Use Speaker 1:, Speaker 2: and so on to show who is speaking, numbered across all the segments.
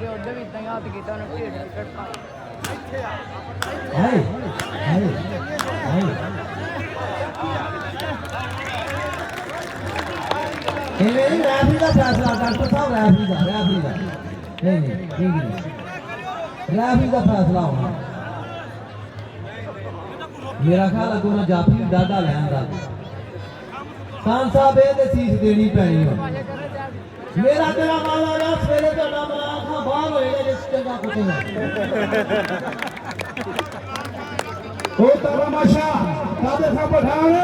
Speaker 1: ਜੇ ਉਹਦੇ ਵੀ ਇਦਾਂ ਹੀ ਹੱਥ ਕੀਤਾ ਉਹਨੇ ਢੇਡ ਕੱਟਾ
Speaker 2: ਹਾਏ ਹਾਏ ਹਾਏ ਇਹ ਰੈਫਰੀ ਦਾ ਫੈਸਲਾ ਡਾਕਟਰ ਸਾਹਿਬ ਰੈਫਰੀ ਦਾ ਨਹੀਂ ਰੈਫਰੀ ਦਾ ਫੈਸਲਾ ਹੋਣਾ ਮੇਰਾ ਖਿਆਲ ਅੱਗੋਂ ਨਾ ਜਾਫੀ ਡਾਡਾ ਲੈਣ ਦਾ ਖਾਨ ਸਾਹਿਬ ਇਹ ਤੇ ਸੀਸ ਦੇਣੀ ਪੈਣੀ ਹੈ ਮੇਰਾ ਤੇਰਾ ਮਾਲਾ ਆ ਸਵੇਰੇ ਤੁਹਾਡਾ ਮਾਲਾ ਆਖਾਂ ਬਾਹਰ ਹੋਏਗਾ ਜਿਸ ਚੰਗਾ ਕੁੱਟੇਗਾ
Speaker 3: ਉਹ ਤਮਾਸ਼ਾ ਕਾਦੇ ਸਾਹਿਬ ਪਠਾਨ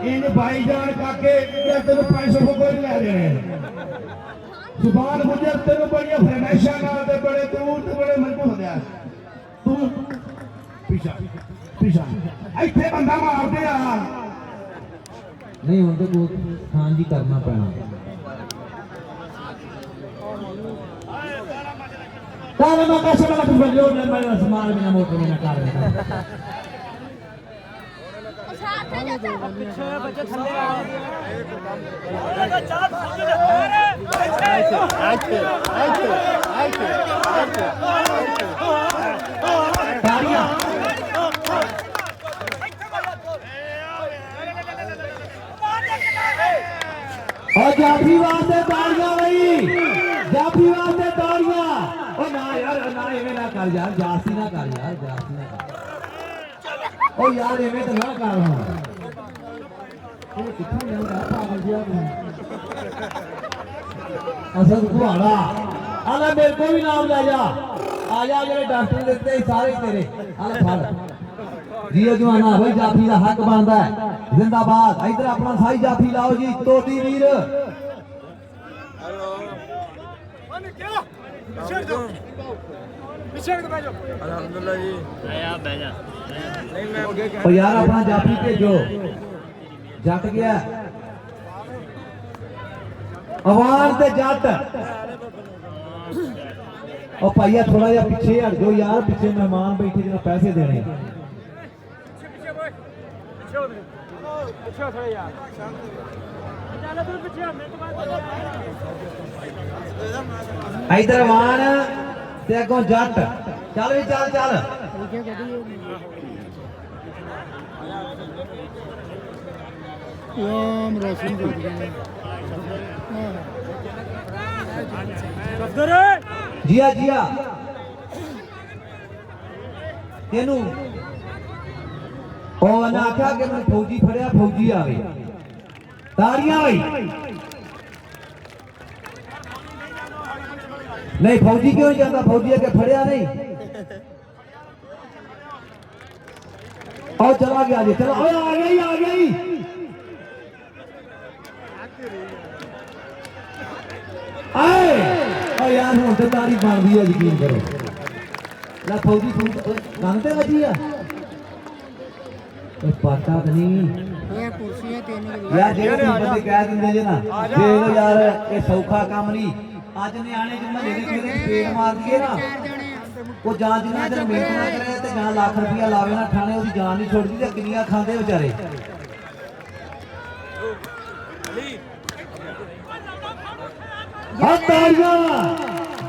Speaker 3: ਇਹਨ ਭਾਈ ਜਾਨ ਕਾਕੇ ਤੈਨੂੰ 500 ਕੋਈ ਲੈ ਦੇਣੇ ਜ਼ੁਬਾਨ ਗੁਜਰ ਤੈਨੂੰ ਬੜੀਆਂ ਫਰਮਾਇਸ਼ਾਂ ਨਾਲ ਤੇ ਬੜੇ ਦੂਰ ਤੇ ਬੜੇ ਮਜ਼ਬੂਤ ਆ ਤੂੰ ਪਿਛਾ ਇੱਥੇ ਬੰਦਾ ਮਾਰਦੇ ਆ
Speaker 2: ਨਹੀਂ ਹੁਣ ਤੇ ਕੋ ਖਾਨ ਜੀ ਕਰਨਾ ਪੈਣਾ ਕਾਲੇ ਮਾ ਕਾਸ਼ਾ ਮਾ ਕੁਝ ਬਲਿਓ ਨੇ ਮੈਂ ਸਮਾਨ ਬਿਨਾ ਮੋਟਰ ਬਿਨਾ ਕਰ ਰਿਹਾ
Speaker 1: ਪਿੱਛੇ ਬੱਚੇ ਥੱਲੇ ਆ
Speaker 2: ਤਾੜੀਆਂ और जाफी वास्ते ताड़ियां भाई जाफी वास्ते ताड़ियां ओ ना यार ना एवें ना कर यार जासी ना कर यार जासी ना कर ओ यार एवें तो ना कर हां ये किथों लेंदा पागल जिया तू असल घुआड़ा आला मेरे को भी नाम ले जा आ जा जेरे डॉक्टर देते सारे तेरे आला फड़ जियो जवाना भाई जाफी का हक बनता है जिंदाबाद इधर अपना साई जाफी लाओ जी तोती वीर
Speaker 4: अलहमदुलिल्लाह जी
Speaker 2: और यार अपना जाफी भेजो जट गया अवान ते जट और भाईया थोड़ा जा पीछे हट जाओ यार पीछे मेहमान बैठे जो पैसे देने इधर वान ते अगों जट चल भी चल चल जिया जिया तेनू और ना आख्या कि मैं फौजी फड़िया फौजी आवे ताड़ियां भाई नहीं फौजी क्यों जाता फौजी के फड़िया नहीं और चला गया जी चलो आ गई आए और यार हूं तो तारीफ बन रही है यकीन करो ना फौजी जानते बची है पता तो नहीं यार जेड़े बंदे कह दिंदे जे ना देख यार ये सौखा काम नहीं आज न्याणे जिन्ना जेड़ी मेरे पेट मार दिए ना वो जान जिन्ना जर मेहनत ना करे ते जान लाख रुपया लावे ना ठाणे ओदी जान नहीं छोड़दी ते किनिया खांदे बेचारे ताड़ियां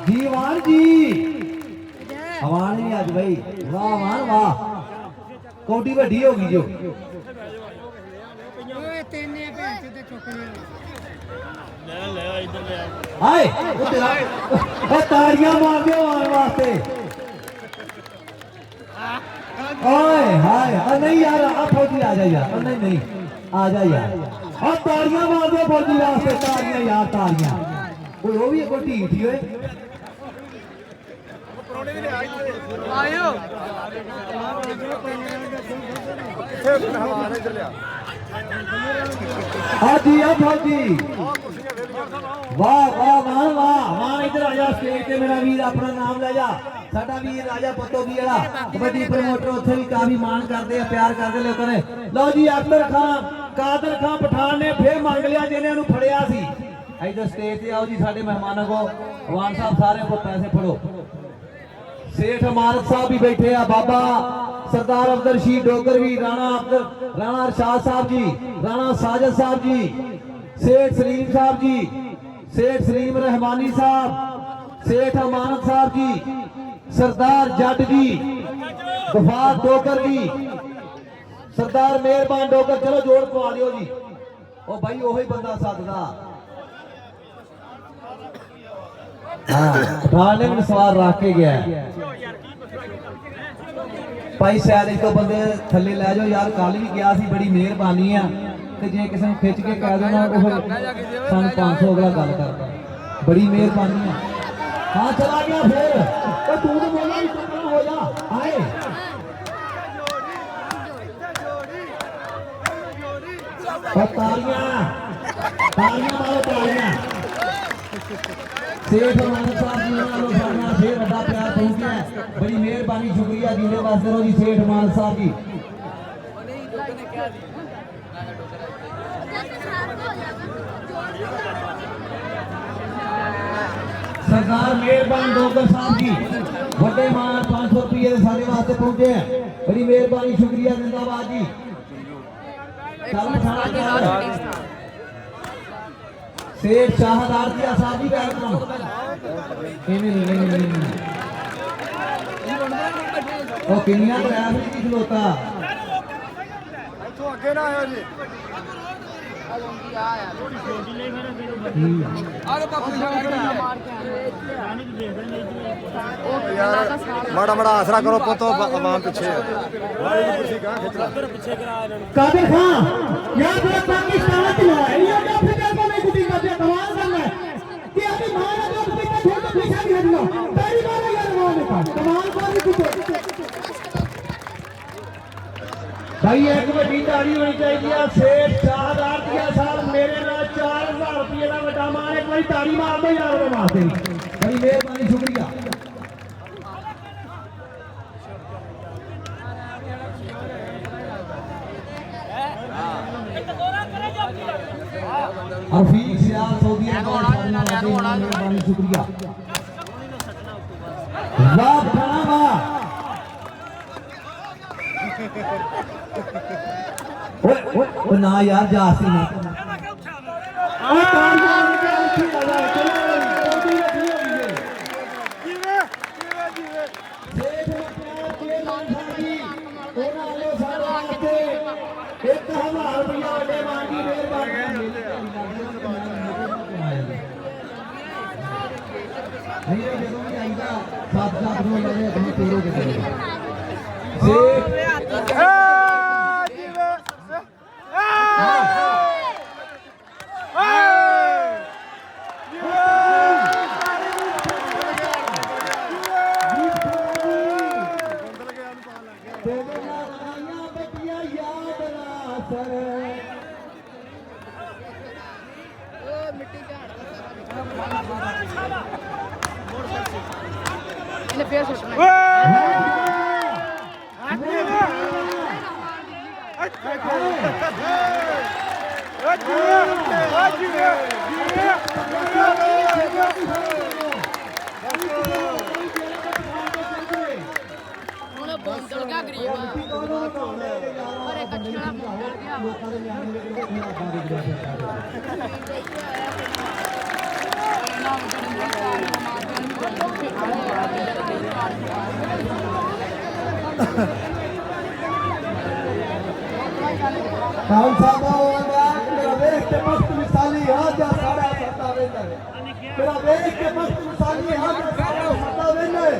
Speaker 2: जीवान जी हवान नहीं आज भाई वाह मान वाह कोटी वड्डी होगी जो हाय ताड़ियां मार दो आने वास्ते ओए हाय नहीं यार अब फौजी आ जा यार नहीं आ जा यार अब ताड़ियां मार दो फौजी वास्ते ताड़ियां यार ताड़ियां कोई वो भी कोई ढीठ ही होए
Speaker 4: आयो
Speaker 2: हाजी फौजी वाह वाह मान वाह इधर आ जा स्टेज पे मेरा वीर अपना नाम ले जा साडा वीर राजा पत्तो भी वाला कबड्डी प्रमोटर उत्थे भी काफी मान करते हैं प्यार करते लोगों ने लो जी अख्तर खान कादर खान पठान ने फिर मंग लिया जिन्हें उन्हें फड़िया सी इधर स्टेज पे आओ जी साडे मेहमानों को अवान साहब सारे को पैसे फड़ो सेठ मारक साहब भी बैठे हैं बाबा सरदार अब्दुल रशीद डोगर भी राणा अरशाद साहब जी राणा साजिद साहब जी सेठ सलीम साहब जी सेठ सलीम रहमानी साहब सेठ अमानत साहब जी, सरदार जट जी, गफार डोगर जी, सरदार मेहरबान डोगर। चलो जोड़ पवा लियो जी। ओ भाई ओही बंदा सददा। हाँ पठान ने मैंने सवाल रख के गया भाई शायद एक तो बंदे थले लै जाओ यार। कल भी गया सी, बड़ी मेहरबानी है। ते जे किसी ने खिंच के कह देना तो फिर सन 500 अगला गल करता। बड़ी मेहरबानी है। हाँ चला गया फिर। तो तू तो बोला भी चुप हो जा। आए तालियां तालियां मारो तालियां। सेठ अमानत साहब जी ने फिर बड़ा प्यार पहुंच गया। बड़ी मेहरबानी, शुक्रिया जीने वास्ते रहो जी सेठ अमानत साहब जी। सरदार मेहरबान डोगर साहब जी बड़े मान 500 रुपये सारे वास्ते पहुंचे हैं। बड़ी मेहरबानी, शुक्रिया जिंदाबाद जी। सेठ शाहदार जी साहब जी वेलकम। ओ किनिया ड्राइवर की खलोता
Speaker 4: अगे ना आयो जी। यार माड़ा माड़ा आसरा करो पुतो आवाम पीछे
Speaker 3: कादिर खान यार तो पाकिस्तान में है ये जो फिकर को नहीं कुछ कर दिया कमाल करना है कि अभी मारा जो पीछे छोड़ के पीछे भी हटना तेरी बात है यार वो ने कमाल को भी कुछ भाई एक बड़ी ताड़ी होनी चाहिए। सेठ शाहदार दिया साहब मेरे नाल 4000 रुपये का बड़ा मान एक बारी ताड़ी मार दो यार वो वास्ते।
Speaker 2: बड़ी मेहरबानी, शुक्रिया। रफीक सियाल सऊदी मेहरबानी, शुक्रिया। वाह पठाना वाह। ओए ना यार जास्ती ना खान साहब मेरा देख के मस्त मिसाली हाथ जा सारा सत्ता वेंदा है। मेरा देख के मस्त मिसाली हाथ जा सारा सत्ता वेंदा है।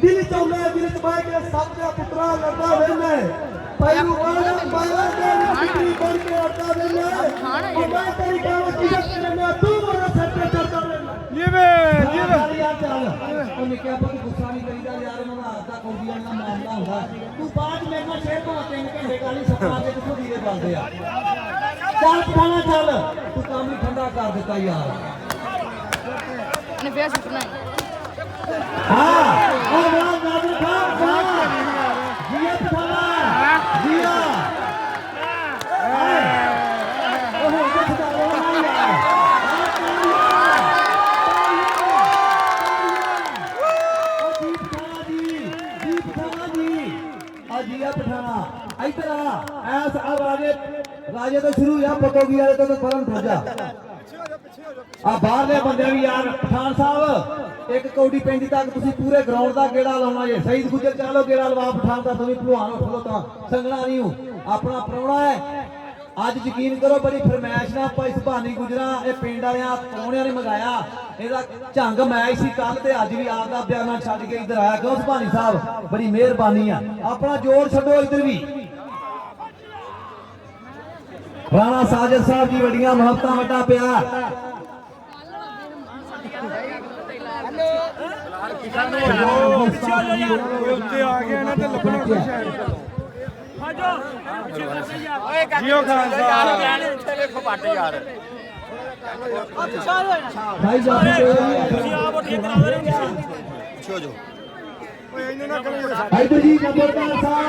Speaker 2: दिल चौले दिल चबाए के सब का पुत्रा लड़दा वेंदा है। पैरू वाला बाला के बिक्री बन के अड़ता वेंदा है। और मैं तेरी गांव की इज्जत करना तू मेरा सर पे चढ़ता वेंदा। ये यार चल ओ निके पर गुस्सा नहीं करीदा यार मैं आता कौदियां का मामला होगा। तू बाद में ना शेर को 3 घंटे गाली सपना के किथों धीरे बोलदे यार। चल खाना चल तू काम ही ठंडा कर देता यार।
Speaker 1: ने फेस सुटना
Speaker 2: हां और वाह नादिर खान वाह जिया पठाना जिया ओहो देख दा रो यार। जिया पठाना इधर ऐस अब राजे तो शुरू या पटोगी वाले तो परम ठोजा आ बाहरले बंदे भी यार पठान साहब ਇੱਕ ਕੌਡੀ ਪੈਂਦੀ ਤੱਕ ਤੁਸੀਂ ਪੂਰੇ ਗਰਾਊਂਡ ਦਾ ਗੇੜਾ ਲਾਉਣਾ ਜੇ। ਸਈਦ ਗੁੱਜਰ ਚਾਲੋ ਗੇੜਾ ਲਵਾ ਪਠਾਨ ਦਾ, ਤੁਸੀਂ ਭਲਵਾਨ ਉੱਠ ਲੋ ਤਾਂ ਸੰਗਣਾ ਨਹੀਂ ਹੋ। ਆਪਣਾ ਪ੍ਰਾਹੁਣਾ ਹੈ ਅੱਜ, ਯਕੀਨ ਕਰੋ ਬੜੀ ਫਰਮਾਇਸ਼ ਨਾਲ ਭਾਈ ਸੁਭਾਨੀ ਗੁਜਰਾ ਇਹ ਪਿੰਡ ਵਾਲਿਆਂ ਪ੍ਰਾਹੁਣਿਆਂ ਨੇ ਮੰਗਾਇਆ। ਇਹਦਾ ਝੰਗ ਮੈਚ ਸੀ ਕੱਲ ਤੇ ਅੱਜ ਵੀ ਆਪ ਦਾ ਬਿਆਨਾ ਛੱਡ ਕੇ ਇੱਧਰ ਆਇਆ। ਕਿਉਂ ਸੁਭਾਨੀ ਸਾਹਿਬ, ਬੜੀ ਮਿਹਰਬਾਨੀ ਆ। ਆਪਣਾ ਜੋਰ ਛੱਡੋ ਇੱਧਰ ਵੀ। ਰਾਣਾ ਸਾਜਦ ਸਾਹਿਬ ਜੀ ਵੱਡੀਆਂ ਮੁਹੱਬਤਾਂ ਵੱਡਾ ਪਿਆਰ।
Speaker 3: ਉੱਤੇ ਆ ਗਿਆ ਨਾ ਤੇ ਲੱਭਣਾ ਕੁਛ ਹੈ ਜੀਓ ਖਾਨ ਸਾਹਿਬ
Speaker 4: ਵੇਖੋ ਪੱਟ ਯਾਰ
Speaker 2: ਭਾਈ ਜਾਨ
Speaker 3: ਤੁਸੀਂ ਆਪ ਉੱਠ ਕੇ ਕਰਾ ਦੇ
Speaker 4: ਛੋ ਜੋ
Speaker 3: ਓਏ ਇਹਨੂੰ ਨਾ ਕਰੋ
Speaker 2: ਇੱਧਰ ਜੀ ਨੰਬਰਦਾਰ ਸਾਹਿਬ